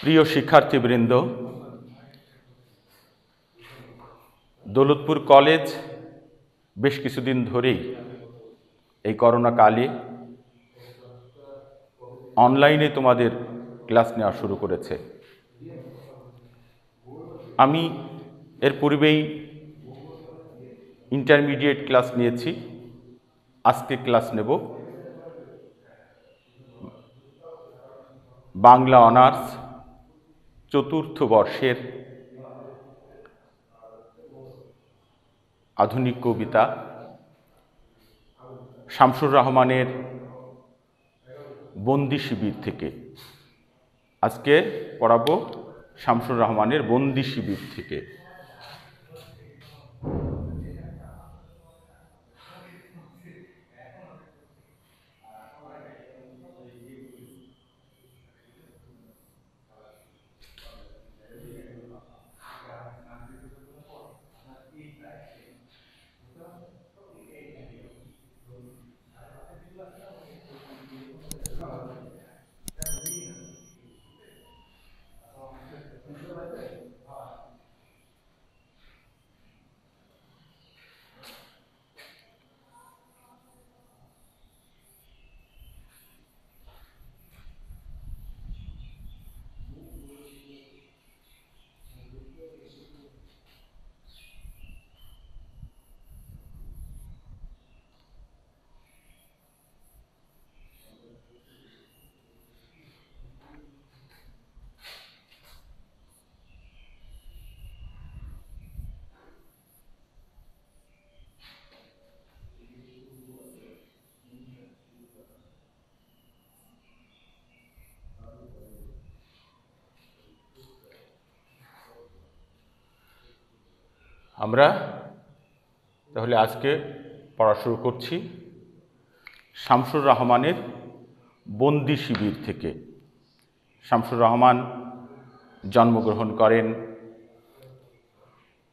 প্রিয় শিক্ষার্থীবৃন্দ, দৌলতপুর কলেজ বেশ কিছুদিন ধরেই এই করোনা কালে অনলাইনে তোমাদের ক্লাস নেওয়া শুরু করেছে। আমি এর পূর্বেই ইন্টারমিডিয়েট ক্লাস নিয়েছি, আজকে ক্লাস নেব বাংলা অনার্স চতুর্থ বর্ষের আধুনিক কবিতা শামসুর রহমানের বন্দি শিবির থেকে। আজকে পড়াবো শামসুর রহমানের বন্দি শিবির থেকে। আমরা তাহলে আজকে পড়া শুরু করছি শামসুর রহমানের বন্দি শিবির থেকে। শামসুর রহমান জন্মগ্রহণ করেন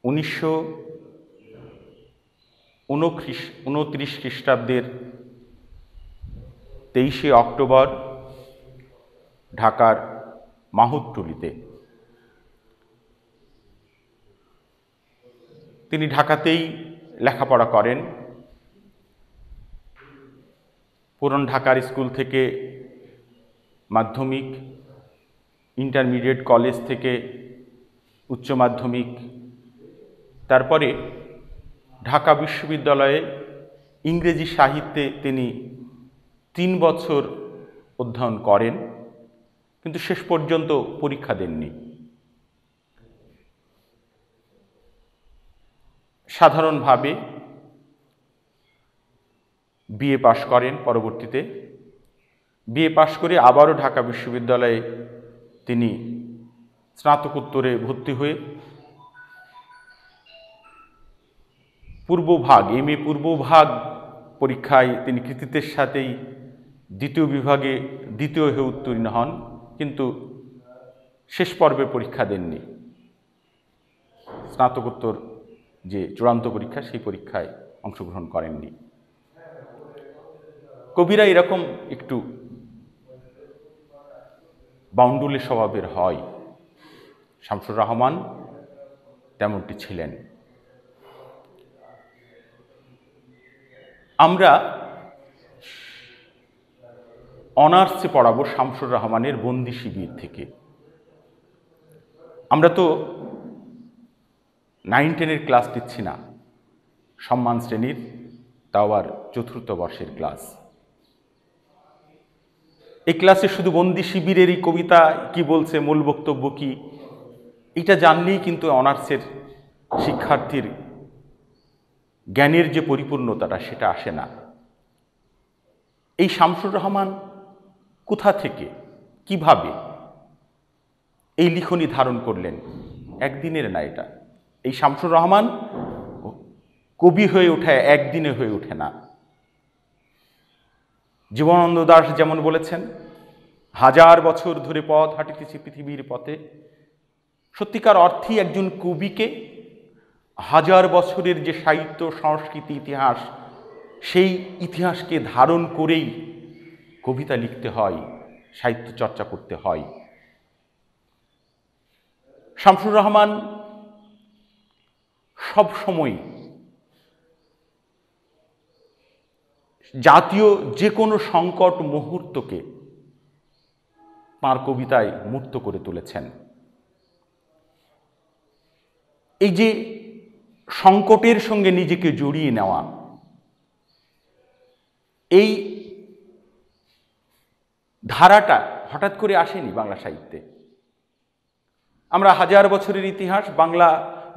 1929 খ্রিস্টাব্দের 23শে অক্টোবর ঢাকার মাহুতটুলিতে। তিনি ঢাকাতেই লেখাপড়া করেন। পুরান ঢাকার স্কুল থেকে মাধ্যমিক, ইন্টারমিডিয়েট কলেজ থেকে উচ্চ মাধ্যমিক, তারপরে ঢাকা বিশ্ববিদ্যালয়ে ইংরেজি সাহিত্যে তিনি 3 বছর অধ্যয়ন করেন, কিন্তু শেষ পর্যন্ত পরীক্ষা দেননি। সাধারণভাবে বিএ পাশ করেন। পরবর্তীতে বিএ পাশ করে আবারও ঢাকা বিশ্ববিদ্যালয়ে তিনি স্নাতকোত্তরে ভর্তি হয়ে পূর্বভাগ এমএ পূর্বভাগ পরীক্ষায় তিনি কৃতিত্বের সাথেই দ্বিতীয় বিভাগে দ্বিতীয় হয়ে উত্তীর্ণ হন, কিন্তু শেষ পর্বে পরীক্ষা দেননি। স্নাতকোত্তর যে চূড়ান্ত পরীক্ষা, সেই পরীক্ষায় অংশগ্রহণ করেননি। কবিরা এরকম একটু বাউন্ডুলে স্বভাবের হয়। শামসুর রহমান তেমনটি ছিলেন। আমরা অনার্সে পড়াবো শামসুর রহমানের বন্দি শিবির থেকে। আমরা তো 9-10 ক্লাস দিচ্ছি না, সম্মান শ্রেণীর, তাও আবার চতুর্থ বর্ষের ক্লাস। এই ক্লাসে শুধু বন্দি শিবিরের এই কবিতা কি বলছে, মূল বক্তব্য কি, এটা জানলেই কিন্তু অনার্সের শিক্ষার্থীর জ্ঞানের যে পরিপূর্ণতাটা সেটা আসে না। এই শামসুর রহমান কোথা থেকে, কিভাবে এই লিখনী ধারণ করলেন, একদিনের না এটা। এই শামসুর রহমান কবি হয়ে ওঠে একদিনে হয়ে ওঠে না। জীবনানন্দ দাশ যেমন বলেছেন, 1000 বছর ধরে পথ হাঁটিতেছি পৃথিবীর পথে। সত্যিকার অর্থেই একজন কবিকে 1000 বছরের যে সাহিত্য, সংস্কৃতি, ইতিহাস, সেই ইতিহাসকে ধারণ করেই কবিতা লিখতে হয়, সাহিত্য চর্চা করতে হয়। শামসুর রহমান সব সময় জাতীয় যে কোনো সংকট মুহূর্তকে তাঁর কবিতায় মূর্ত করে তুলেছেন। এই যে সংকটের সঙ্গে নিজেকে জড়িয়ে নেওয়া, এই ধারাটা হঠাৎ করে আসেনি বাংলা সাহিত্যে। আমরা হাজার বছরের ইতিহাস, বাংলা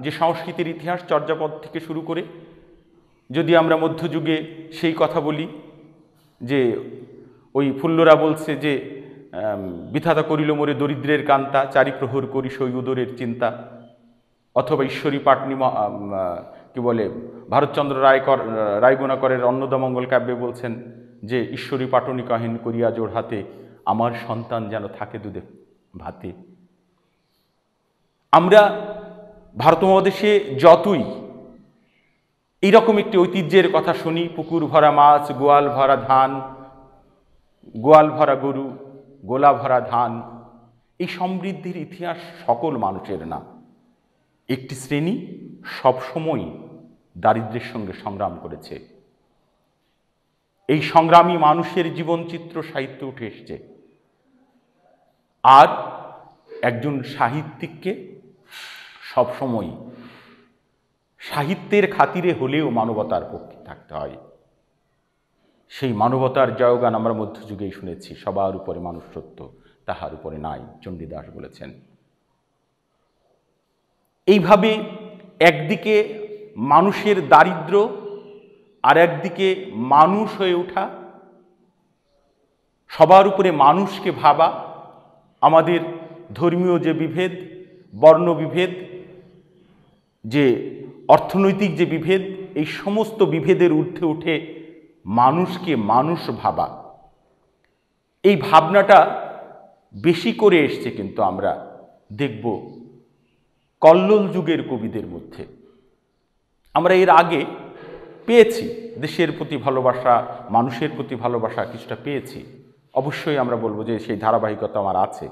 যে সংস্কৃতির ইতিহাস, চর্যাপদ থেকে শুরু করে যদি আমরা মধ্যযুগে সেই কথা বলি যে ওই ফুল্লরা বলছে যে বিধাতা করিল মোরে দরিদ্রের কান্তা, চারিপ্রহর করি সই উদরের চিন্তা, অথবা ঈশ্বরী পাটনি কি বলে ভারতচন্দ্র রায়গুণাকরের অন্নদামঙ্গল কাব্যে বলছেন যে ঈশ্বরী পাটনি কহেন করিয়া জোড় হাতে, আমার সন্তান যেন থাকে দুধে ভাতে। আমরা ভারত মহাদেশে যতই এইরকম একটি ঐতিহ্যের কথা শুনি, পুকুর ভরা মাছ, গোয়াল ভরা ধান, গোয়াল ভরা গরু, গোলা ভরা ধান, এই সমৃদ্ধির ইতিহাস সকল মানুষের না। একটি শ্রেণী সবসময় দারিদ্র্যের সঙ্গে সংগ্রাম করেছে। এই সংগ্রামী মানুষের জীবনচিত্র সাহিত্যে উঠে এসছে। আর একজন সাহিত্যিককে সবসময় সাহিত্যের খাতিরে হলেও মানবতার পক্ষে থাকতে হয়। সেই মানবতার জয়গান আমরা মধ্যযুগেই শুনেছি, সবার উপরে মানুষ সত্য, তাহার উপরে নাই, চণ্ডীদাস বলেছেন। এইভাবে একদিকে মানুষের দারিদ্র্য আর একদিকে মানুষ হয়ে ওঠা, সবার উপরে মানুষকে ভাবা, আমাদের ধর্মীয় যে বিভেদ, বর্ণ বিভেদ, যে অর্থনৈতিক যে বিভেদ, এই সমস্ত বিভেদের ঊর্ধ্বে উঠে মানুষকে মানুষ ভাবা, এই ভাবনাটা বেশি করে এসছে কিন্তু আমরা দেখব কল্লোল যুগের কবিদের মধ্যে। আমরা এর আগে পেয়েছি দেশের প্রতি ভালোবাসা, মানুষের প্রতি ভালোবাসা কিছুটা পেয়েছি, অবশ্যই আমরা বলবো যে সেই ধারাবাহিকতা আমার আছে।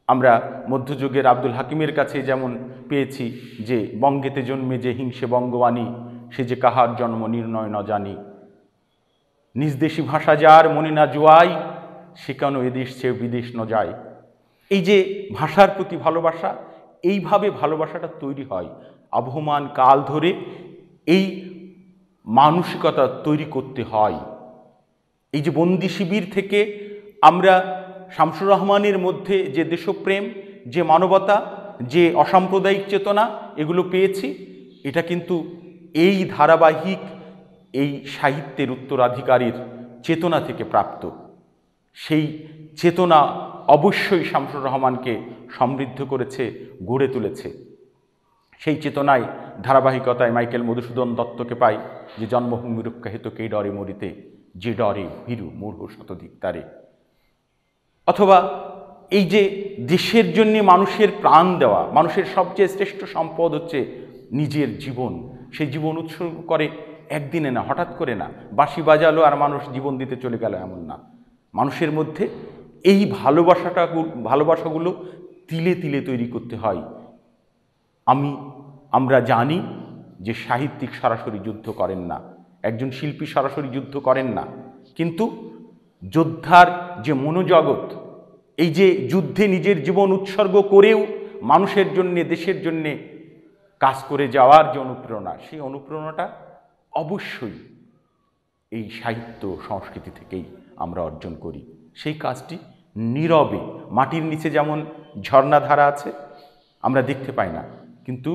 আমরা মধ্যযুগের আব্দুল হাকিমের কাছে যেমন পেয়েছি যে বঙ্গেতে জন্মে যে হিংসে বঙ্গবাণী, সে যে কাহার জন্ম নির্ণয় ন জানি, নিজ দেশি ভাষা যার মনে না জোয়াই, সে কেন এদেশ চেয়ে বিদেশ ন যায়। এই যে ভাষার প্রতি ভালোবাসা, এইভাবে ভালোবাসাটা তৈরি হয় আবহমান কাল ধরে, এই মানসিকতা তৈরি করতে হয়। এই যে বন্দি শিবির থেকে আমরা শামসুর রহমানের মধ্যে যে দেশপ্রেম, যে মানবতা, যে অসাম্প্রদায়িক চেতনা, এগুলো পেয়েছি, এটা কিন্তু এই ধারাবাহিক এই সাহিত্যের উত্তরাধিকারীর চেতনা থেকে প্রাপ্ত। সেই চেতনা অবশ্যই শামসুর রহমানকে সমৃদ্ধ করেছে, গড়ে তুলেছে। সেই চেতনায় ধারাবাহিকতায় মাইকেল মধুসূদন দত্তকে পাই যে জন্মভূমি রক্ষা হেতু কে ডরে মরিতে, যে ডরে ভীরু মূঢ় শতধিক্তারে। অথবা এই যে দেশের জন্যে মানুষের প্রাণ দেওয়া, মানুষের সবচেয়ে শ্রেষ্ঠ সম্পদ হচ্ছে নিজের জীবন, সেই জীবন উৎসর্গ করে একদিনে না, হঠাৎ করে না, বাঁশি বাজালো আর মানুষ জীবন দিতে চলে গেল এমন না। মানুষের মধ্যে এই ভালোবাসাগুলো তিলে তিলে তৈরি করতে হয়। আমরা জানি যে সাহিত্যিক সরাসরি যুদ্ধ করেন না, একজন শিল্পী সরাসরি যুদ্ধ করেন না, কিন্তু যোদ্ধার যে মনোজগৎ, এই যে যুদ্ধে নিজের জীবন উৎসর্গ করেও মানুষের জন্যে, দেশের জন্যে কাজ করে যাওয়ার যে অনুপ্রেরণা, সেই অনুপ্রেরণাটা অবশ্যই এই সাহিত্য সংস্কৃতি থেকেই আমরা অর্জন করি। সেই কাজটি নীরবে, মাটির নিচে যেমন ঝর্ণাধারা আছে আমরা দেখতে পাই না, কিন্তু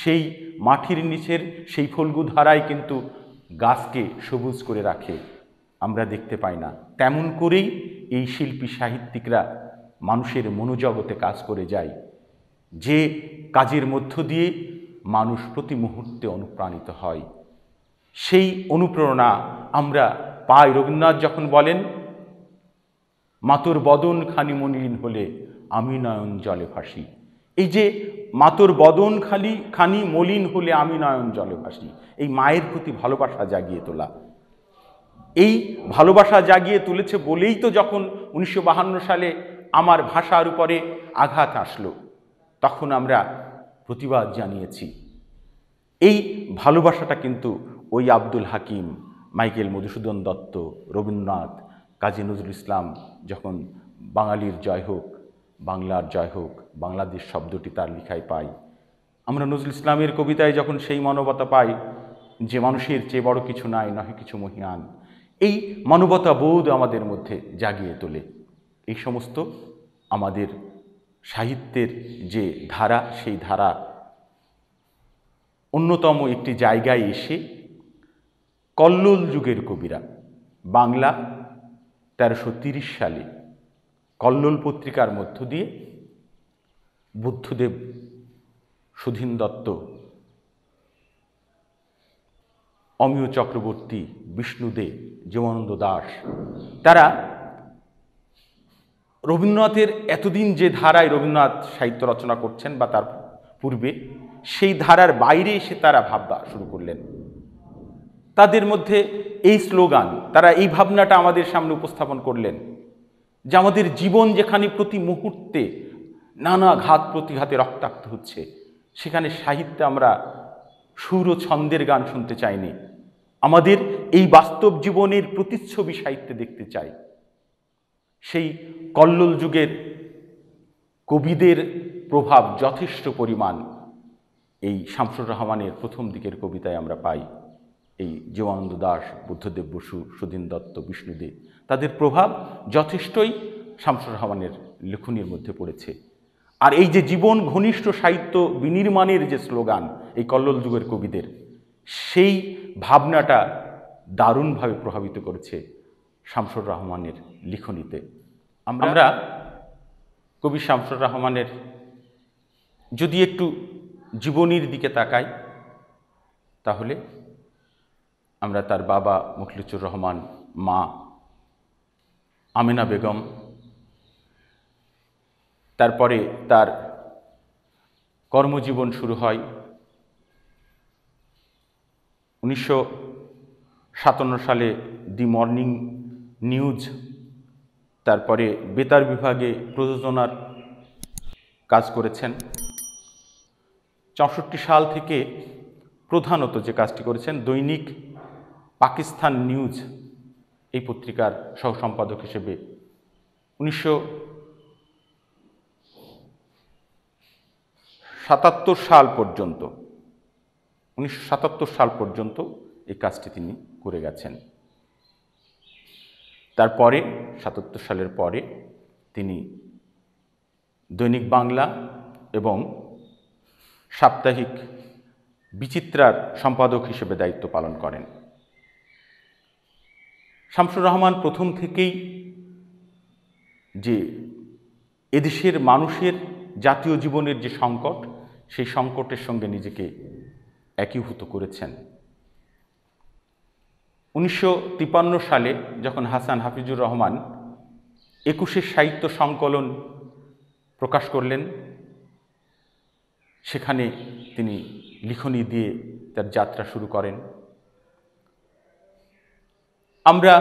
সেই মাটির নিচের সেই ফল্গু ধারায় কিন্তু গাছকে সবুজ করে রাখে, আমরা দেখতে পাই না। তেমন করেই এই শিল্পী সাহিত্যিকরা মানুষের মনোজগতে কাজ করে যায়, যে কাজের মধ্য দিয়ে মানুষ প্রতি মুহূর্তে অনুপ্রাণিত হয়। সেই অনুপ্রেরণা আমরা পাই। রবীন্দ্রনাথ যখন বলেন, মাতর বদন খানি মলিন হলে আমি নয়ন জলে ভাসি, এই যে মাতর বদন খানি মলিন হলে আমি নয়ন জলে ভাসি, এই মায়ের প্রতি ভালোবাসা জাগিয়ে তোলা। এই ভালোবাসা জাগিয়ে তুলেছে বলেই তো যখন 1952 সালে আমার ভাষার উপরে আঘাত আসলো, তখন আমরা প্রতিবাদ জানিয়েছি। এই ভালোবাসাটা কিন্তু ওই আব্দুল হাকিম, মাইকেল মধুসূদন দত্ত, রবীন্দ্রনাথ, কাজী নজরুল ইসলাম যখন বাঙালির জয় হোক, বাংলার জয় হোক, বাংলাদেশ শব্দটি তার লেখায় পাই, আমরা নজরুল ইসলামের কবিতায় যখন সেই মানবতা পাই যে মানুষের চেয়ে বড় কিছু নাই, নহে কিছু মহিয়ান, এই মানবতা বোধ আমাদের মধ্যে জাগিয়ে তোলে। এই সমস্ত আমাদের সাহিত্যের যে ধারা, সেই ধারা অন্যতম একটি জায়গায় এসে কল্লোল যুগের কবিরা বাংলা 1330 সালে কল্লোল পত্রিকার মধ্য দিয়ে বুদ্ধদেব, সুধীন দত্ত, অমিয় চক্রবর্তী, বিষ্ণুদে, জীবনানন্দ দাশ, তারা রবীন্দ্রনাথের এতদিন যে ধারায় রবীন্দ্রনাথ সাহিত্য রচনা করছেন বা তার পূর্বে, সেই ধারার বাইরে এসে তারা ভাববা শুরু করলেন। তাদের মধ্যে এই স্লোগান, তারা এই ভাবনাটা আমাদের সামনে উপস্থাপন করলেন যে আমাদের জীবন যেখানে প্রতি মুহূর্তে নানা ঘাত প্রতিঘাতে রক্তাক্ত হচ্ছে, সেখানে সাহিত্যে আমরা সুর ও ছন্দের গান শুনতে চাইনি, আমাদের এই বাস্তব জীবনের প্রতিচ্ছবি সাহিত্যে দেখতে চাই। সেই কল্লোল যুগের কবিদের প্রভাব যথেষ্ট পরিমাণ এই শামসুর রহমানের প্রথম দিকের কবিতায় আমরা পাই। এই জীবনানন্দ দাশ, বুদ্ধদেব বসু, সুধীন দত্ত, বিষ্ণুদে, তাদের প্রভাব যথেষ্টই শামসুর রহমানের লেখনীর মধ্যে পড়েছে। আর এই যে জীবন ঘনিষ্ঠ সাহিত্য বিনির্মাণের যে স্লোগান এই কল্লোল যুগের কবিদের, সেই ভাবনাটা দারুণভাবে প্রভাবিত করেছে শামসুর রহমানের লিখনীতে। আমরা কবি শামসুর রহমানের যদি একটু জীবনীর দিকে তাকাই, তাহলে আমরা তার বাবা মুখলিছুর রহমান, মা আমেনা বেগম, তারপরে তার কর্মজীবন শুরু হয় 1957 সালে দি মর্নিং নিউজ, তারপরে বেতার বিভাগে প্রযোজনার কাজ করেছেন। 64 সাল থেকে প্রধানত যে কাজটি করেছেন, দৈনিক পাকিস্তান নিউজ এই পত্রিকার সহ সম্পাদক হিসেবে 1977 সাল পর্যন্ত এই কাজটি তিনি করে গেছেন। তারপরে 77 সালের পরে তিনি দৈনিক বাংলা এবং সাপ্তাহিক বিচিত্রার সম্পাদক হিসেবে দায়িত্ব পালন করেন। শামসুর রহমান প্রথম থেকেই যে এদেশের মানুষের জাতীয় জীবনের যে সংকট, সেই সংকটের সঙ্গে নিজেকে একীভূত করেছেন। 1953 সালে যখন হাসান হাফিজুর রহমান 21 সাহিত্য সংকলন প্রকাশ করলেন, সেখানে তিনি লিখনী দিয়ে তার যাত্রা শুরু করেন। আমরা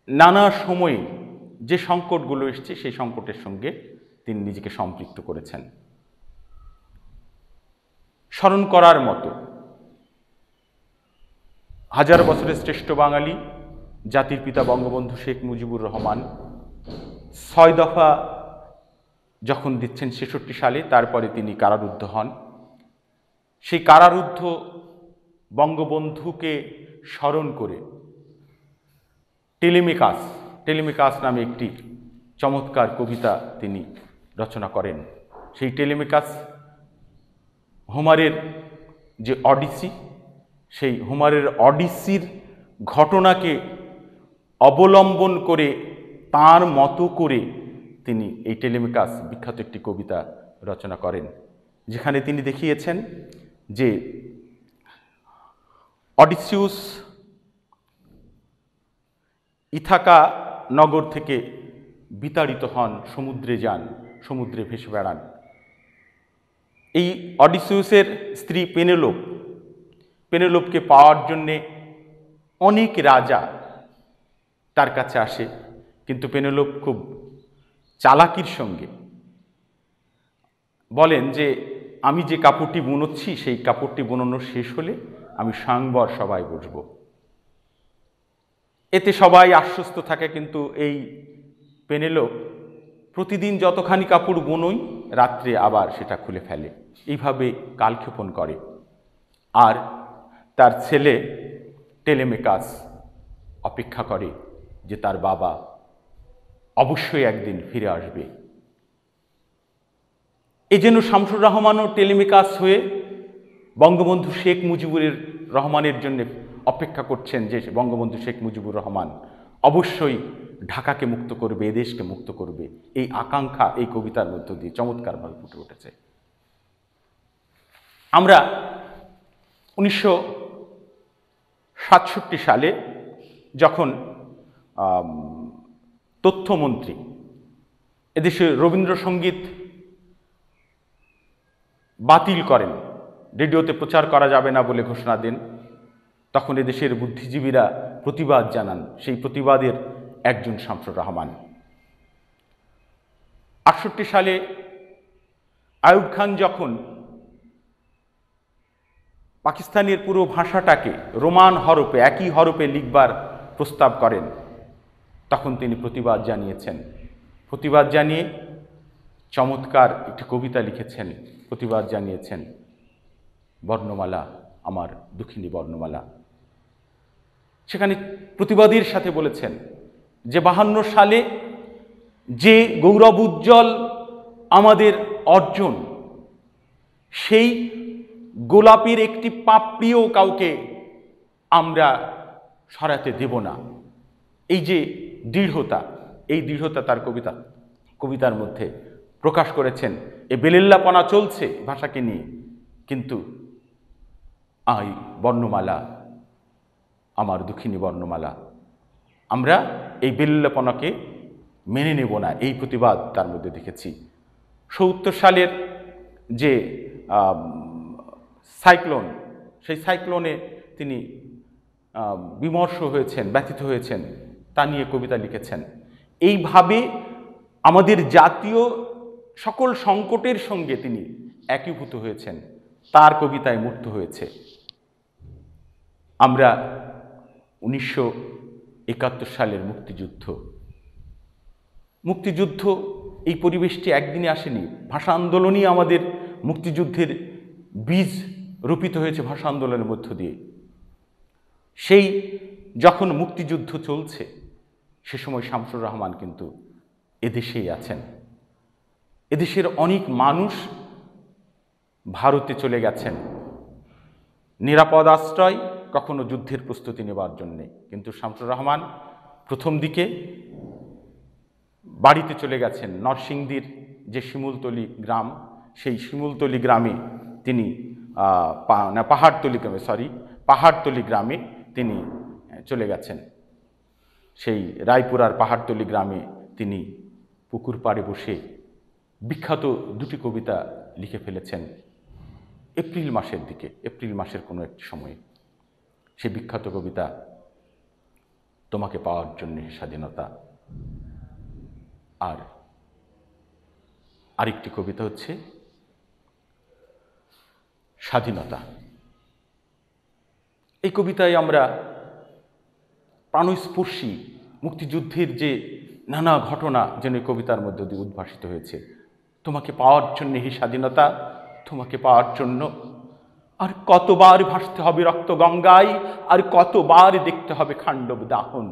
নানা সময়ে যে সংকটগুলো এসছে, সেই সংকটের সঙ্গে তিনি নিজেকে সম্পৃক্ত করেছেন। স্মরণ করার মতো হাজার বছরের শ্রেষ্ঠ বাঙালি, জাতির পিতা বঙ্গবন্ধু শেখ মুজিবুর রহমান 6 দফা যখন দিচ্ছেন 66 সালে, তারপরে তিনি কারারুদ্ধ হন। সেই কারারুদ্ধ বঙ্গবন্ধুকে স্মরণ করে টেলিমেকাস নামে একটি চমৎকার কবিতা তিনি রচনা করেন। সেই টেলিমেকাস হোমারের যে অডিসি, সেই হোমারের অডিসির ঘটনাকে অবলম্বন করে তার মতো করে তিনি এই টেলিমেকাস বিখ্যাত একটি কবিতা রচনা করেন, যেখানে তিনি দেখিয়েছেন যে অডিসিউস ইথাকা নগর থেকে বিতাড়িত হন, সমুদ্রে যান, সমুদ্রে ভেসে বেড়ান। এই অডিসিউসের স্ত্রী পেনেলোপকে পাওয়ার জন্যে অনেক রাজা তার কাছে আসে, কিন্তু পেনেলোপ খুব চালাকির সঙ্গে বলেন যে আমি যে কাপড়টি বুনচ্ছি সেই কাপড়টি বুননো শেষ হলে আমি স্বয়ংবর সবাই বসব। এতে সবাই আশ্বস্ত থাকে, কিন্তু এই পেনেলোপ প্রতিদিন যতখানি কাপড় বুনোই রাত্রে আবার সেটা খুলে ফেলে, এইভাবে কালক্ষেপণ করে। আর তার ছেলে টেলেমেকাস অপেক্ষা করে যে তার বাবা অবশ্যই একদিন ফিরে আসবে। এ যেন শামসুর রহমানও টেলিমেকাস হয়ে বঙ্গবন্ধু শেখ মুজিবুর রহমানের জন্য অপেক্ষা করছেন যে বঙ্গবন্ধু শেখ মুজিবুর রহমান অবশ্যই ঢাকাকে মুক্ত করবে, এদেশকে মুক্ত করবে। এই আকাঙ্ক্ষা এই কবিতার মধ্য দিয়ে চমৎকারভাবে ফুটে উঠেছে। আমরা 1967 সালে যখন তথ্যমন্ত্রী এদেশে রবীন্দ্রসঙ্গীত বাতিল করেন, রেডিওতে প্রচার করা যাবে না বলে ঘোষণা দেন, তখন এদেশের বুদ্ধিজীবীরা প্রতিবাদ জানান। সেই প্রতিবাদের একজন শামসুর রহমান। 68 সালে আইয়ুব খান যখন পাকিস্তানের পুরো ভাষাটাকে রোমান হরফে, একই হরফে লিখবার প্রস্তাব করেন, তখন তিনি প্রতিবাদ জানিয়েছেন। প্রতিবাদ জানিয়ে চমৎকার একটি কবিতা লিখেছেন, প্রতিবাদ জানিয়েছেন, বর্ণমালা আমার দুঃখিনী বর্ণমালা। সেখানে প্রতিবাদের সাথে বলেছেন যে 52 সালে যে গৌরব উজ্জ্বল আমাদের অর্জন, সেই গোলাপের একটি পাপড়িও কাউকে আমরা সরাতে দেব না। এই যে দৃঢ়তা, এই দৃঢ়তা তার কবিতার মধ্যে প্রকাশ করেছেন। এ বেলেল্লাপনা চলছে ভাষাকে নিয়ে, কিন্তু আই বর্ণমালা আমার দুঃখিনী বর্ণমালা, আমরা এই বেলেল্লাপনাকে মেনে নেব না, এই প্রতিবাদ তার মধ্যে দেখেছি। 70 সালের যে সাইক্লোন, সেই সাইক্লোনে তিনি বিমর্ষ হয়েছেন, ব্যথিত হয়েছেন, তা নিয়ে কবিতা লিখেছেন। এইভাবে আমাদের জাতীয় সকল সংকটের সঙ্গে তিনি একীভূত হয়েছেন, তার কবিতায় মূর্ত হয়েছে। আমরা 1971 সালের মুক্তিযুদ্ধ এই পরিবেশটি একদিনে আসেনি। ভাষা আন্দোলনই আমাদের মুক্তিযুদ্ধের বীজ রোপিত হয়েছে ভাষা আন্দোলনের মধ্য দিয়ে। সেই যখন মুক্তিযুদ্ধ চলছে সে সময় শামসুর রহমান কিন্তু এদেশেই আছেন। এদেশের অনেক মানুষ ভারতে চলে গেছেন নিরাপদ আশ্রয়, কখনো যুদ্ধের প্রস্তুতি নেবার জন্যে, কিন্তু শামসুর রহমান প্রথম দিকে বাড়িতে চলে গেছেন। নরসিংদীর যে শিমুলতলি গ্রাম, সেই শিমুলতলি গ্রামে তিনি পাহাড়তলি গ্রামে তিনি চলে গেছেন। সেই রায়পুরার পাহাড়তলি গ্রামে তিনি পুকুর পাড়ে বসে বিখ্যাত দুটি কবিতা লিখে ফেলেছেন এপ্রিল মাসের কোনো একটি সময়ে। সে বিখ্যাত কবিতা তোমাকে পাওয়ার জন্য স্বাধীনতা, আর আরেকটি কবিতা হচ্ছে স্বাধীনতা। এই কবিতায় আমরা প্রাণস্পর্শী মুক্তিযুদ্ধের যে নানা ঘটনা যেন এই কবিতার মধ্য দিয়ে উদ্ভাসিত হয়েছে। তোমাকে পাওয়ার জন্য হে স্বাধীনতা, তোমাকে পাওয়ার জন্য আর কতবার ভাসতে হবে রক্ত গঙ্গায়, আর কতবার দেখতে হবে খাণ্ডব দাহন।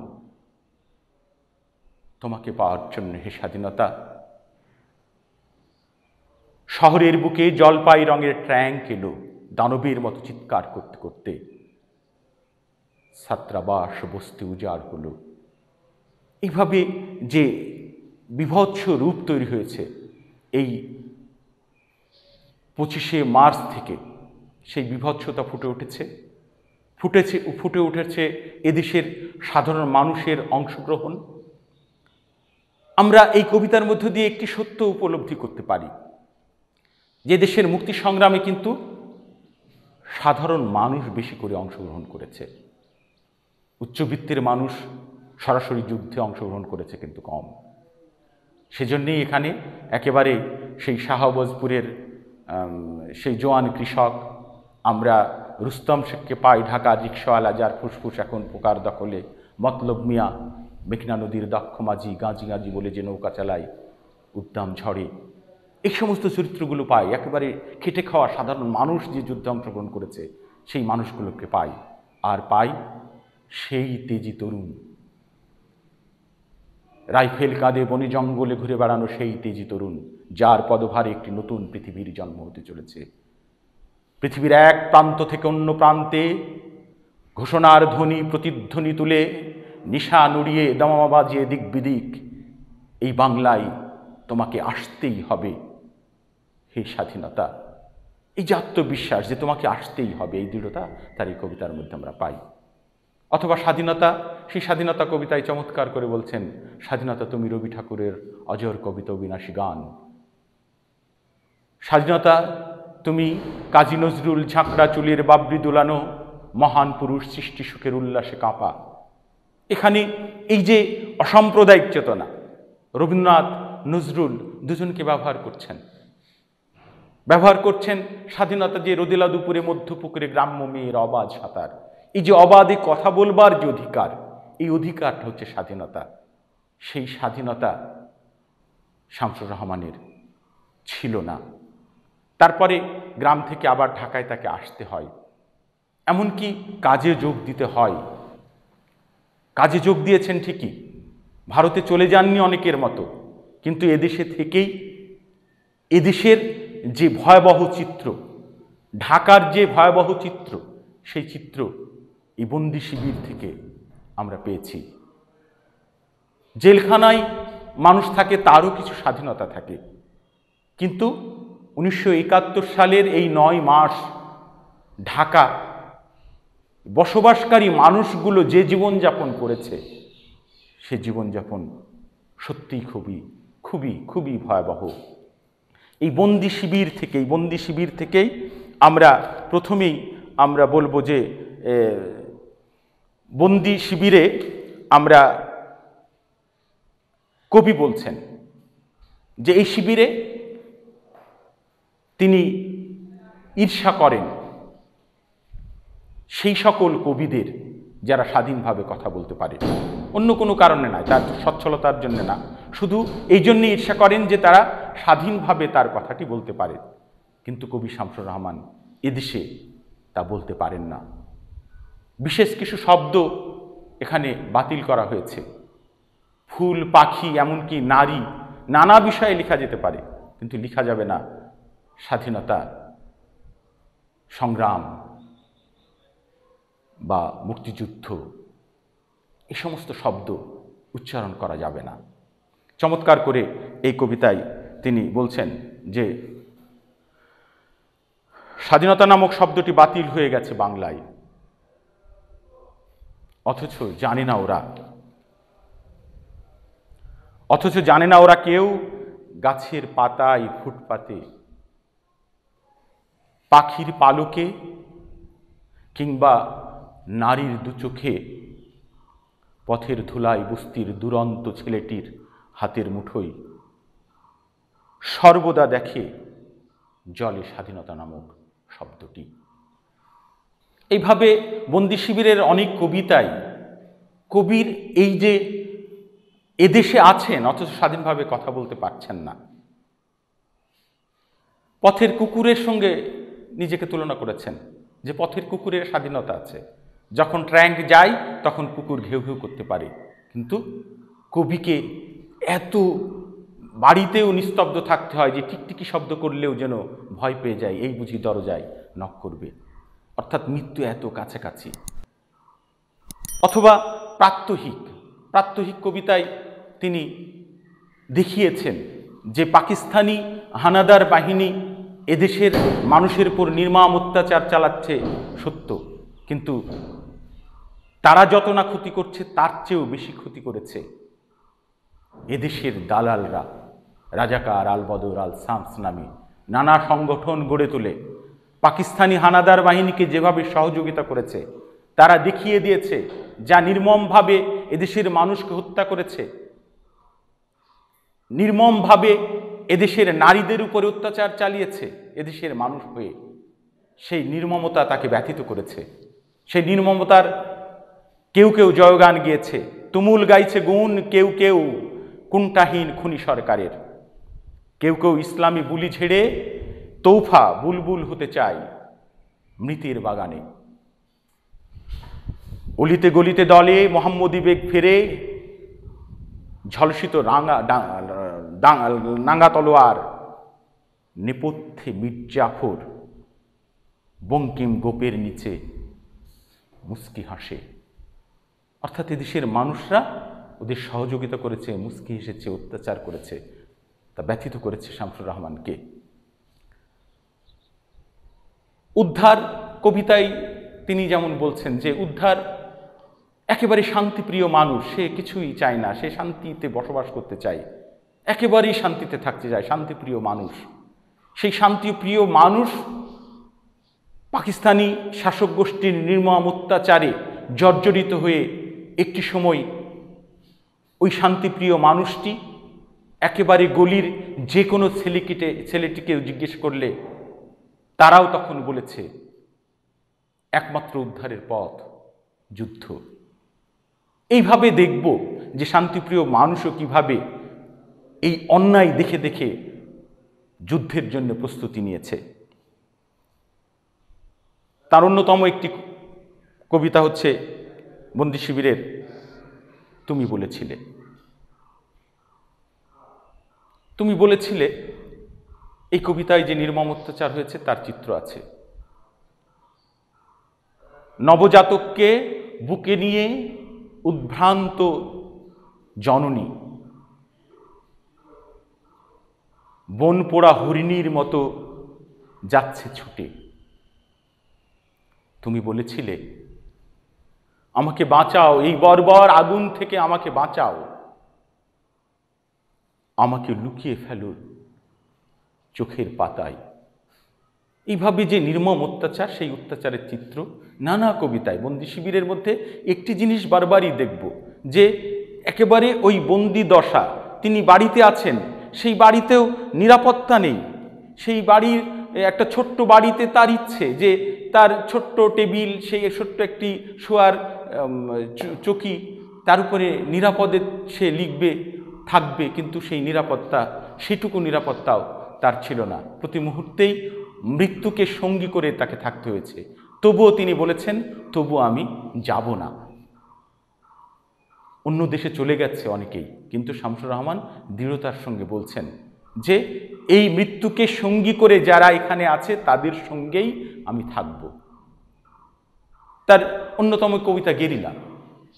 তোমাকে পাওয়ার জন্য হে স্বাধীনতা। শহরের বুকে জলপাই রঙের ট্র্যাঙ্ক এলো দানবের মতো চিৎকার করতে করতে, ছাত্রাবাস বস্তি উজাড় হলো। এইভাবে যে বিভৎস রূপ তৈরি হয়েছে এই 25শে মার্চ থেকে, সেই বিভৎসতা ফুটে উঠেছে এদেশের সাধারণ মানুষের অংশগ্রহণ। আমরা এই কবিতার মধ্য দিয়ে একটি সত্য উপলব্ধি করতে পারি যে দেশের মুক্তি সংগ্রামে কিন্তু সাধারণ মানুষ বেশি করে অংশগ্রহণ করেছে। উচ্চবিত্তের মানুষ সরাসরি যুদ্ধে অংশগ্রহণ করেছে কিন্তু কম। সেজন্যই এখানে একেবারে সেই শাহবাজপুরের সেই জোয়ান কৃষক, আমরা রুস্তম শেখকে পাই ঢাকা রিক্সাওয়ালা যার ফুসফুস এখন পোকার দখলে, মতলব মিয়া মেঘনা নদীর দক্ষ মাঝি, গাঁজি গাঁজি বলে যে নৌকা চালায় উদ্দাম ঝড়ে, এই সমস্ত চরিত্রগুলো পাই। একেবারে খেটে খাওয়া সাধারণ মানুষ যে যুদ্ধে অংশগ্রহণ করেছে সেই মানুষগুলোকে পাই। আর পাই সেই তেজি তরুণ, রাইফেল কাঁধে বনে জঙ্গলে ঘুরে বেড়ানো সেই তেজি তরুণ, যার পদভারে একটি নতুন পৃথিবীর জন্ম হতে চলেছে। পৃথিবীর এক প্রান্ত থেকে অন্য প্রান্তে ঘোষণার ধ্বনি প্রতিধ্বনি তুলে নিশা নুড়িয়ে দামামা বাজিয়ে দিক বিদিক, এই বাংলায় তোমাকে আসতেই হবে হে স্বাধীনতা। এই যে আত্মবিশ্বাস যে তোমাকে আসতেই হবে, এই দৃঢ়তা তার এই কবিতার মধ্যে আমরা পাই। অথবা স্বাধীনতা, সেই স্বাধীনতা কবিতায় চমৎকার করে বলছেন, স্বাধীনতা তুমি রবি ঠাকুরের অজর কবিতা অবিনাশী গান, স্বাধীনতা তুমি কাজী নজরুল ঝাঁকড়া চুলের বাবরি দোলানো মহান পুরুষ সৃষ্টি সুখের উল্লাসে কাঁপা। এখানে এই যে অসাম্প্রদায়িক চেতনা, রবীন্দ্রনাথ নজরুল দুজনকে ব্যবহার করছেন স্বাধীনতা যে রোদেলা দুপুরে মধ্যপুকুরে গ্রাম্য মেয়ের অবাধ সাঁতার। এই যে অবাধে কথা বলবার যে অধিকার, এই অধিকারটা হচ্ছে স্বাধীনতা। সেই স্বাধীনতা শামসুর রহমানের ছিল না। তারপরে গ্রাম থেকে আবার ঢাকায় তাকে আসতে হয়, এমনকি কাজে যোগ দিতে হয়। কাজে যোগ দিয়েছেন ঠিকই, ভারতে চলে যাননি অনেকের মতো, কিন্তু এদেশে থেকেই এদেশের যে ভয়াবহ চিত্র, ঢাকার যে ভয়াবহ চিত্র, সেই চিত্র এই বন্দি শিবির থেকে আমরা পেয়েছি। জেলখানায় মানুষ থাকে, তারও কিছু স্বাধীনতা থাকে, কিন্তু 1971 সালের এই 9 মাস ঢাকা বসবাসকারী মানুষগুলো যে জীবনযাপন করেছে, সে জীবনযাপন সত্যিই খুবই খুবই খুবই ভয়াবহ। এই বন্দি শিবির থেকেই আমরা প্রথমেই আমরা বলবো যে বন্দি শিবিরে আমরা কবি বলছেন যে এই শিবিরে তিনি ঈর্ষা করেন সেই সকল কবিদের যারা স্বাধীনভাবে কথা বলতে পারে, অন্য কোনো কারণে নয়, তার সচ্ছলতার জন্য না, শুধু এই জন্যে ঈর্ষা করেন যে তারা স্বাধীনভাবে তার কথাটি বলতে পারে। কিন্তু কবি শামসুর রহমান এদেশে তা বলতে পারেন না। বিশেষ কিছু শব্দ এখানে বাতিল করা হয়েছে। ফুল, পাখি, এমনকি নারী, নানা বিষয়ে লেখা যেতে পারে, কিন্তু লেখা যাবে না স্বাধীনতা সংগ্রাম বা মুক্তিযুদ্ধ, এই সমস্ত শব্দ উচ্চারণ করা যাবে না। চমৎকার করে এই কবিতায় তিনি বলছেন যে স্বাধীনতা নামক শব্দটি বাতিল হয়ে গেছে বাংলায়, অথচ জানে না ওরা কেউ গাছের পাতায়, ফুটপাতে, পাখির পালকে কিংবা নারীর দুচোখে, পথের ধুলায় বস্তির দুরন্ত ছেলেটির হাতের মুঠোয় সর্বদা দেখে জলে স্বাধীনতা নামক শব্দটি। এইভাবে বন্দি শিবিরের অনেক কবিতায় কবির এই যে এদেশে আছেন অথচ স্বাধীনভাবে কথা বলতে পারছেন না, পথের কুকুরের সঙ্গে নিজেকে তুলনা করেছেন যে পথের কুকুরের স্বাধীনতা আছে, যখন ট্র্যাঙ্ক যায় তখন কুকুর ঘেউ ঘেউ করতে পারে, কিন্তু কবিকে এত বাড়িতেও নিস্তব্ধ থাকতে হয় যে টিকটিকি শব্দ করলেও যেন ভয় পেয়ে যায়, এই বুঝি দরজায় নক করবে, অর্থাৎ মৃত্যু এত কাছাকাছি। অথবা প্রাত্যহিক কবিতায় তিনি দেখিয়েছেন যে পাকিস্তানি হানাদার বাহিনী এদেশের মানুষের উপর নির্মম অত্যাচার চালাচ্ছে সত্য, কিন্তু তারা যত না ক্ষতি করছে তার চেয়েও বেশি ক্ষতি করেছে এদেশের দালালরা, রাজাকার, আল বদর, আল শামস নামে নানা সংগঠন গড়ে তুলে পাকিস্তানি হানাদার বাহিনীকে যেভাবে সহযোগিতা করেছে, তারা দেখিয়ে দিয়েছে যা নির্মমভাবে এদেশের মানুষকে হত্যা করেছে, নির্মমভাবে এদেশের নারীদের উপরে অত্যাচার চালিয়েছে, এদেশের মানুষ হয়ে, সেই নির্মমতা তাকে ব্যথিত করেছে। সেই নির্মমতার কেউ কেউ জয়গান গিয়েছে, তুমুল গাইছে গুণ কেউ কেউ কুণ্ঠাহীন খুনি সরকারের। কেউ কেউ ইসলামী বুলি ঝেড়ে তৌফা বুলবুল হতে চায় মৃতের বাগানে। অলিতে গলিতে দলে মোহাম্মদী বেগ ফেরে, ঝলসিত নাঙ্গা তলোয়ার, নেপথ্যে মির্জাফর বঙ্কিম গোপের নিচে মুস্কি হাসে। অর্থাৎ এদেশের মানুষরা ওদের সহযোগিতা করেছে, মুস্কি হেসেছে, অত্যাচার করেছে, তা ব্যথিত করেছে শামসুর রহমানকে। উদ্ধার কবিতায় তিনি যেমন বলছেন যে উদ্ধার একেবারে শান্তিপ্রিয় মানুষ, সে কিছুই চায় না, সে শান্তিতে বসবাস করতে চায়, একেবারেই শান্তিতে থাকতে চায়, শান্তিপ্রিয় মানুষ। সেই শান্তিপ্রিয় মানুষ পাকিস্তানি শাসক গোষ্ঠীর নির্মম অত্যাচারে জর্জরিত হয়ে একটি সময় ওই শান্তিপ্রিয় মানুষটি একেবারে গলির যে কোনো ছেলেটিকে জিজ্ঞেস করলে তারাও তখন বলেছে একমাত্র উদ্ধারের পথ যুদ্ধ। এইভাবে দেখব যে শান্তিপ্রিয় মানুষও কিভাবে এই অন্যায় দেখে দেখে যুদ্ধের জন্য প্রস্তুতি নিয়েছে। তার অন্যতম একটি কবিতা হচ্ছে বন্দি শিবিরের তুমি বলেছিলে। তুমি বলেছিলে এই কবিতায় যে নির্মম অত্যাচার হয়েছে তার চিত্র আছে। নবজাতককে বুকে নিয়ে উদ্ভ্রান্ত জননী বন পোড়া হরিণীর মতো যাচ্ছে ছুটে। তুমি বলেছিলে আমাকে বাঁচাও, এই বর্বর আগুন থেকে আমাকে বাঁচাও, আমাকে লুকিয়ে ফেলো চোখের পাতায়। এইভাবে যে নির্মম অত্যাচার, সেই অত্যাচারের চিত্র নানা কবিতায়। বন্দি শিবিরের মধ্যে একটি জিনিস বারবারই দেখব যে একেবারে ওই বন্দি দশা, তিনি বাড়িতে আছেন, সেই বাড়িতেও নিরাপত্তা নেই। সেই বাড়ির একটা ছোট্ট বাড়িতে তার ইচ্ছে যে তার ছোট্ট টেবিল, সেই ছোট্ট একটি শোয়ার চৌকি, তার উপরে নিরাপদে সে লিখবে, থাকবে, কিন্তু সেই নিরাপত্তা, সেটুকু নিরাপত্তাও তার ছিল না। প্রতি মুহূর্তেই মৃত্যুকে সঙ্গী করে তাকে থাকতে হয়েছে। তবুও তিনি বলেছেন তবুও আমি যাব না। অন্য দেশে চলে গেছে অনেকেই, কিন্তু শামসুর রহমান দৃঢ়তার সঙ্গে বলছেন যে এই মৃত্যুকে সঙ্গী করে যারা এখানে আছে তাদের সঙ্গেই আমি থাকব। তার অন্যতম কবিতা গেরিলা।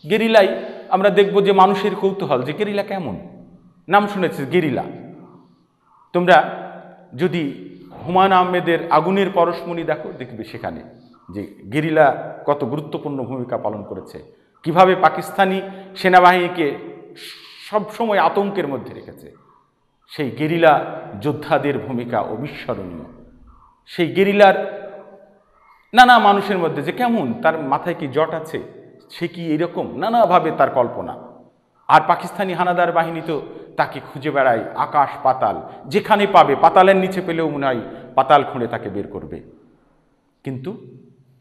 গেরিলায় আমরা দেখব যে মানুষের কৌতূহল যে গেরিলা কেমন, নাম শুনেছে গেরিলা। তোমরা যদি হুমায়ুন আহমেদের আগুনের পরশমণি দেখো, দেখবে সেখানে যে গেরিলা কত গুরুত্বপূর্ণ ভূমিকা পালন করেছে, কিভাবে পাকিস্তানি সেনাবাহিনীকে সবসময় আতঙ্কের মধ্যে রেখেছে। সেই গেরিলা যোদ্ধাদের ভূমিকা অবিস্মরণীয়। সেই গেরিলার নানা মানুষের মধ্যে যে কেমন, তার মাথায় কি জট আছে, সে কি এরকম, নানাভাবে তার কল্পনা। আর পাকিস্তানি হানাদার বাহিনী তো তাকে খুঁজে বেড়ায় আকাশ পাতাল, যেখানে পাবে, পাতালের নিচে পেলেও মনে হয় পাতাল খুঁড়ে তাকে বের করবে। কিন্তু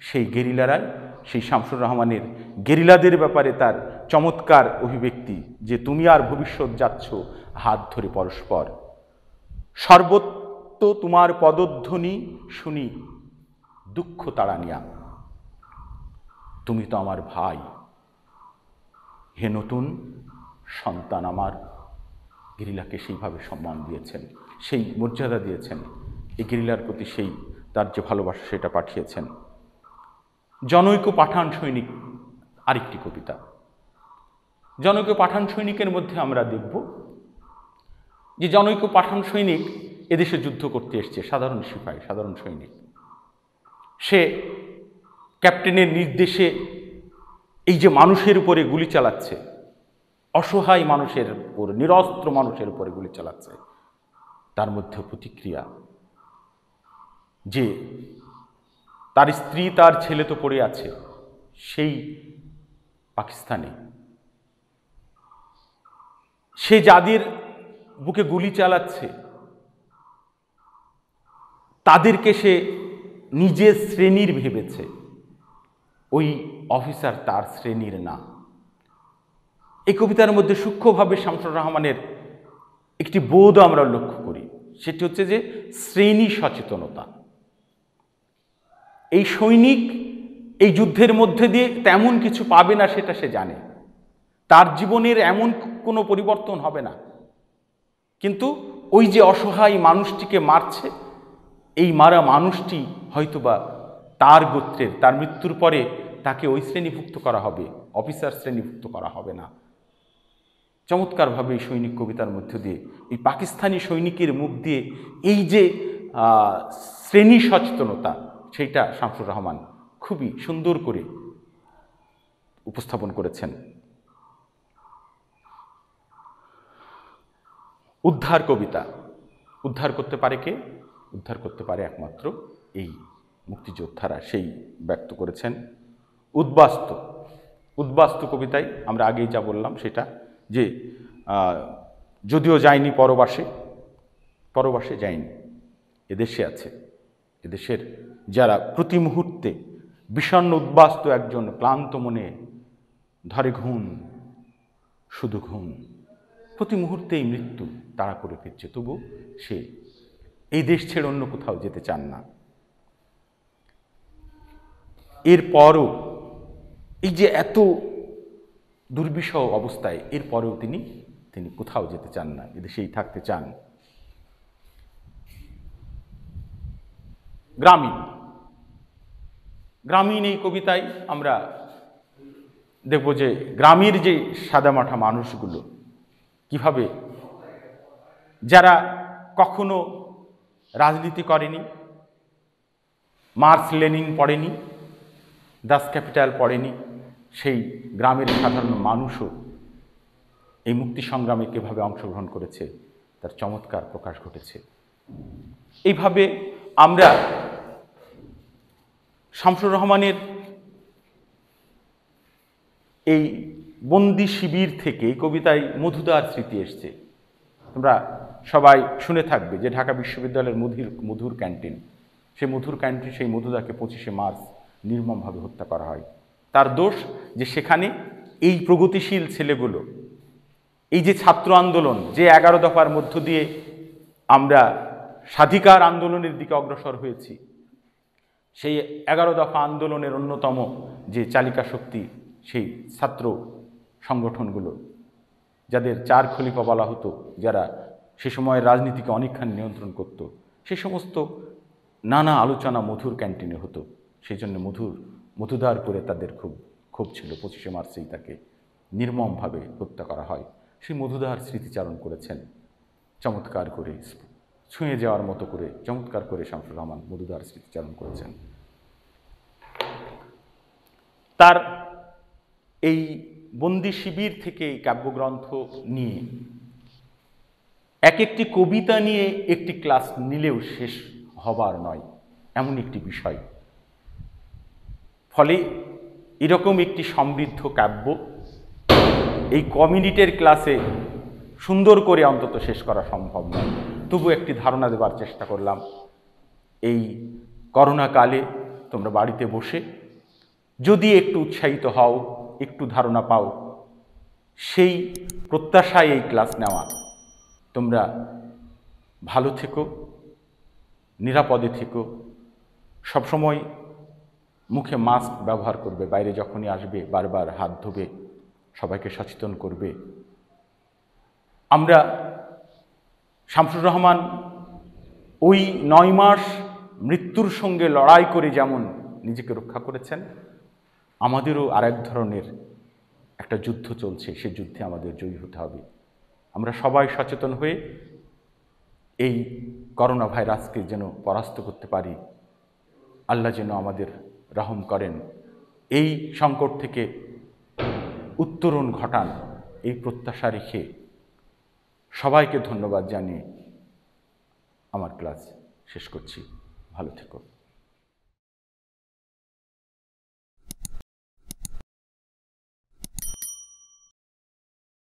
সেই গেরিলারাই, সেই শামসুর রহমানের গেরিলাদের ব্যাপারে তার চমৎকার অভিব্যক্তি যে তুমি আর ভবিষ্যৎ যাচ্ছ হাত ধরে পরস্পর, সর্বত্র তোমার পদধ্বনি শুনি দুঃখ তাড়ানিয়া, তুমি তো আমার ভাই, হে নতুন সন্তান আমার। গেরিলাকে সেইভাবে সম্মান দিয়েছেন, সেই মর্যাদা দিয়েছেন, এই গেরিলার প্রতি সেই তার যে ভালোবাসা সেটা পাঠিয়েছেন। জনৈক পাঠান সৈনিক আরেকটি কবিতা। জনৈক পাঠান সৈনিকের মধ্যে আমরা দেখব যে জনৈক পাঠান সৈনিক এদেশে যুদ্ধ করতে এসছে, সাধারণ সিপাহী, সাধারণ সৈনিক। সে ক্যাপ্টেনের নির্দেশে এই যে মানুষের উপরে গুলি চালাচ্ছে, অসহায় মানুষের উপর, নিরস্ত্র মানুষের উপরে গুলি চালাচ্ছে, তার মধ্যে প্রতিক্রিয়া যে তার স্ত্রী তার ছেলে তো পড়ে আছে সেই পাকিস্তানে, সে যাদের বুকে গুলি চালাচ্ছে তাদেরকে সে নিজের শ্রেণীর ভেবেছে, ওই অফিসার তার শ্রেণীর না। এই কবিতার মধ্যে সূক্ষ্মভাবে শামসুর রহমানের একটি বোধ আমরা লক্ষ্য করি, সেটি হচ্ছে যে শ্রেণী সচেতনতা। এই সৈনিক এই যুদ্ধের মধ্যে দিয়ে তেমন কিছু পাবে না সেটা সে জানে, তার জীবনের এমন কোনো পরিবর্তন হবে না, কিন্তু ওই যে অসহায় মানুষটিকে মারছে, এই মারা মানুষটি হয়তোবা তার গোত্রের, তার মৃত্যুর পরে তাকে ওই শ্রেণীভুক্ত করা হবে, অফিসার শ্রেণীভুক্ত করা হবে না। চমৎকারভাবে এই সৈনিক কবিতার মধ্য দিয়ে এই পাকিস্তানি সৈনিকের মুখ দিয়ে এই যে শ্রেণী সচেতনতা, সেইটা শামসুর রহমান খুবই সুন্দর করে উপস্থাপন করেছেন। উদ্ধার কবিতা উদ্ধার করতে পারে কে? উদ্ধার করতে পারে একমাত্র এই মুক্তিযোদ্ধারা, সেই ব্যক্ত করেছেন। উদ্বাস্তু উদ্বাস্তু কবিতায় আমরা আগেই যা বললাম সেটা, যে যদিও যায়নি পরবাসে, পরবাসে যায়নি, এদেশে আছে। এদেশের যারা প্রতি মুহূর্তে বিষণ্ণ উদ্বাস্তু একজন ক্লান্ত মনে ধরে ঘুম, শুধু ঘুম, প্রতি মুহূর্তেই মৃত্যু তাড়া করে ফিরছে, তবু সে এই দেশ ছেড়ে অন্য কোথাও যেতে চান না। এরপরও এই যে এত দুর্বিষহ অবস্থায়, এরপরেও তিনি কোথাও যেতে চান না, এদেশেই থাকতে চান। গ্রামীণ গ্রামীণ এই কবিতায় আমরা দেখব যে গ্রামের যে সাদামাঠা মানুষগুলো কিভাবে, যারা কখনো রাজনীতি করেনি, মার্কস লেনিন পড়েনি, দাস ক্যাপিটাল পড়েনি, সেই গ্রামের সাধারণ মানুষও এই মুক্তি সংগ্রামে কীভাবে অংশগ্রহণ করেছে তার চমৎকার প্রকাশ ঘটেছে। এইভাবে আমরা শামসুর রহমানের এই বন্দি শিবির থেকে এই কবিতায় মধুদার স্মৃতি এসছে। তোমরা সবাই শুনে থাকবে যে ঢাকা বিশ্ববিদ্যালয়ের মধুর ক্যান্টিন, সেই মধুর ক্যান্টিন, সেই মধুদাকে 25শে মার্চ নির্মমভাবে হত্যা করা হয়। তার দোষ যে সেখানে এই প্রগতিশীল ছেলেগুলো, এই যে ছাত্র আন্দোলন, যে 11 দফার মধ্য দিয়ে আমরা স্বাধিকার আন্দোলনের দিকে অগ্রসর হয়েছি, সেই 11 দফা আন্দোলনের অন্যতম যে চালিকা শক্তি সেই ছাত্র সংগঠনগুলো, যাদের 4 খলিফা বলা হতো, যারা সে সময়ের রাজনীতিকে অনেকখানি নিয়ন্ত্রণ করত, সে সমস্ত নানা আলোচনা মধুর ক্যান্টিনে হতো। সেই জন্য মধুদার করে তাদের খুব ক্ষোভ ছিল। 25শে মার্চেই তাকে নির্মমভাবে হত্যা করা হয়। সেই মধুদার স্মৃতিচারণ করেছেন চমৎকার করে, ছুঁয়ে যাওয়ার মতো করে চমৎকার করে শামসুর রহমান মধুদার স্মৃতিচারণ করেছেন। তার এই বন্দি শিবির থেকে এই কাব্যগ্রন্থ নিয়ে এক একটি কবিতা নিয়ে একটি ক্লাস নিলেও শেষ হবার নয়, এমন একটি বিষয়। ফলে এরকম একটি সমৃদ্ধ কাব্য এই কমিউনিটির ক্লাসে সুন্দর করে অন্তত শেষ করা সম্ভব নয়। তবু একটি ধারণা দেবার চেষ্টা করলাম। এই করোনাকালে তোমরা বাড়িতে বসে যদি একটু উৎসাহিত হও, একটু ধারণা পাও, সেই প্রত্যাশায় এই ক্লাস নেওয়া। তোমরা ভালো থেকো, নিরাপদে থেকো, সবসময় মুখে মাস্ক ব্যবহার করবে, বাইরে যখনই আসবে বারবার হাত ধোবে, সবাইকে সচেতন করবে। আমরা শামসুর রহমান ওই 9 মাস মৃত্যুর সঙ্গে লড়াই করে যেমন নিজেকে রক্ষা করেছেন, আমাদেরও আরেক ধরনের একটা যুদ্ধ চলছে, সেই যুদ্ধে আমাদের জয়ী হতে হবে। আমরা সবাই সচেতন হয়ে এই করোনা ভাইরাসকে যেন পরাস্ত করতে পারি। আল্লাহ যেন আমাদের রহম করেন, এই সংকট থেকে উত্তরণ ঘটান, এই প্রত্যাশা রেখে সবাইকে ধন্যবাদ জানিয়ে আমার ক্লাস শেষ করছি। ভালো থেকো।